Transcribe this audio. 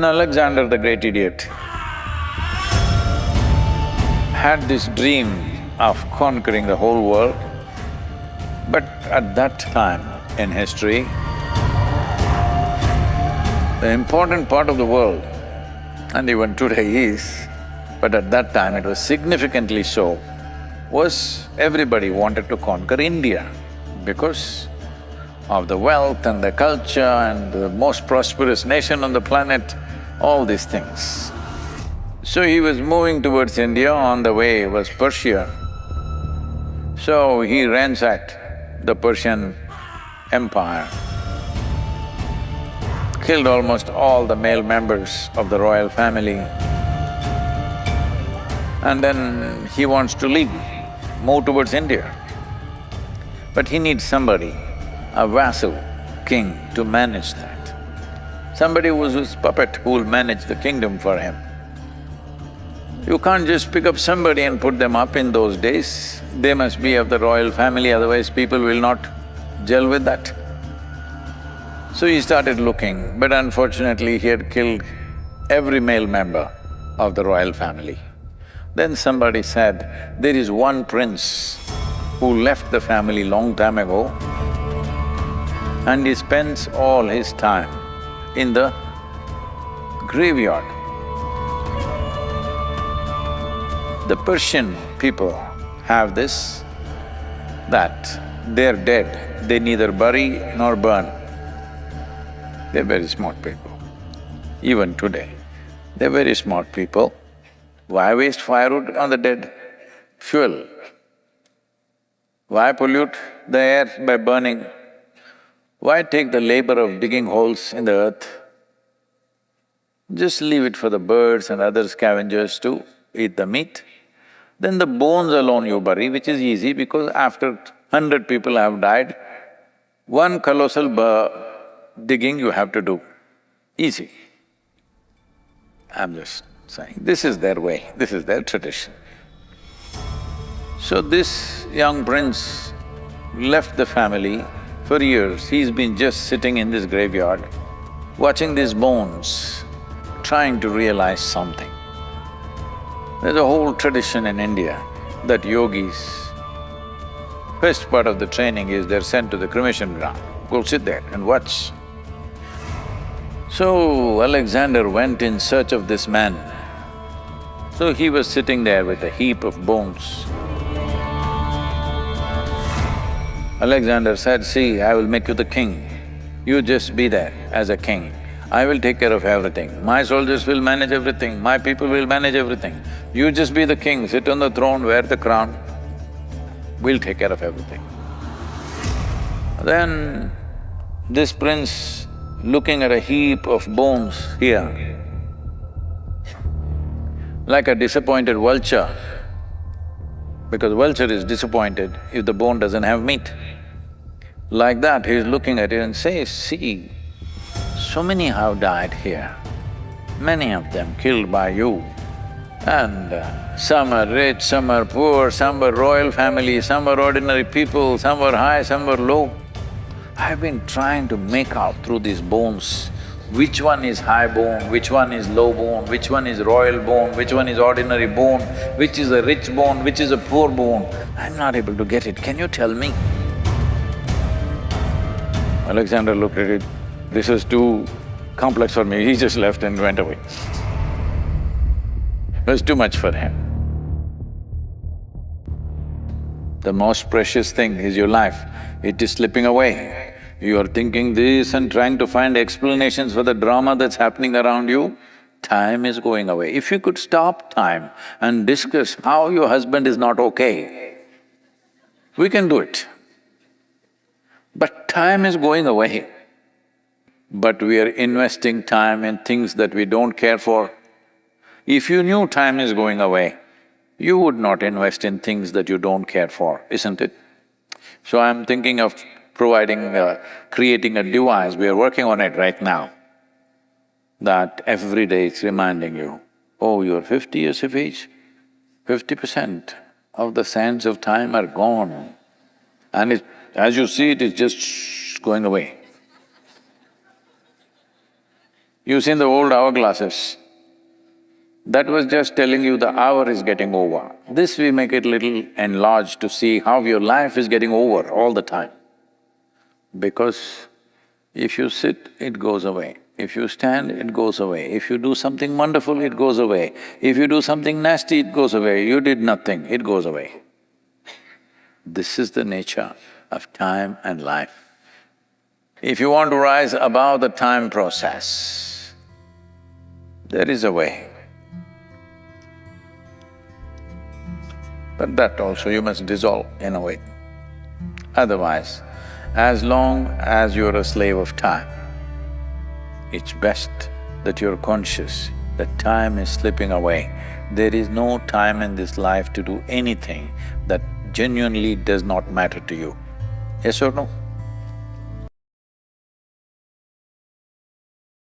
Alexander the Great Idiot had this dream of conquering the whole world, but at that time in history, the important part of the world, and even today is, but at that time it was significantly so, was everybody wanted to conquer India because of the wealth and the culture and the most prosperous nation on the planet, all these things. So he was moving towards India, on the way was Persia. So he ransacked the Persian Empire, killed almost all the male members of the royal family, and then he wants to leave, move towards India. But he needs somebody, a vassal king, to manage that. Somebody who's his puppet who will manage the kingdom for him. You can't just pick up somebody and put them up in those days. They must be of the royal family, otherwise people will not gel with that. So he started looking, but unfortunately he had killed every male member of the royal family. Then somebody said, there is one prince who left the family long time ago and he spends all his time in the graveyard. The Persian people have this, that they're dead, they neither bury nor burn. They're very smart people. Even today, they're very smart people. Why waste firewood on the dead? Fuel. Why pollute the air by burning? Why take the labor of digging holes in the earth? Just leave it for the birds and other scavengers to eat the meat. Then the bones alone you bury, which is easy because after 100 people have died, one colossal digging you have to do, easy. I'm just saying, this is their way, this is their tradition. So this young prince left the family. For years, he's been just sitting in this graveyard, watching these bones, trying to realize something. There's a whole tradition in India that yogis, first part of the training is they're sent to the cremation ground, go sit there and watch. So Alexander went in search of this man. So he was sitting there with a heap of bones. Alexander said, see, I will make you the king. You just be there as a king. I will take care of everything. My soldiers will manage everything, my people will manage everything. You just be the king, sit on the throne, wear the crown. We'll take care of everything. Then this prince, looking at a heap of bones here, like a disappointed vulture, because vulture is disappointed if the bone doesn't have meat. Like that, he's looking at it and says, see, so many have died here, many of them killed by you. And some are rich, some are poor, some were royal families, some were ordinary people, some were high, some were low. I've been trying to make out through these bones, which one is high bone, which one is low bone, which one is royal bone, which one is ordinary bone, which is a rich bone, which is a poor bone. I'm not able to get it, can you tell me? Alexander looked at it, this is too complex for me, he just left and went away. It was too much for him. The most precious thing is your life, it is slipping away. You are thinking this and trying to find explanations for the drama that's happening around you, time is going away. If you could stop time and discuss how your husband is not okay, we can do it. But time is going away. But we are investing time in things that we don't care for. If you knew time is going away, you would not invest in things that you don't care for, isn't it? So I'm thinking of creating a device, we are working on it right now, that every day it's reminding you, oh, you're 50 years of age, 50% of the sands of time are gone. And as you see it, it's just going away. You've seen the old hourglasses. That was just telling you the hour is getting over. This we make it little enlarged to see how your life is getting over all the time. Because if you sit, it goes away. If you stand, it goes away. If you do something wonderful, it goes away. If you do something nasty, it goes away. You did nothing, it goes away. This is the nature of time and life. If you want to rise above the time process, there is a way. But that also you must dissolve in a way. Otherwise, as long as you're a slave of time, it's best that you're conscious that time is slipping away. There is no time in this life to do anything that genuinely does not matter to you. Yes or no?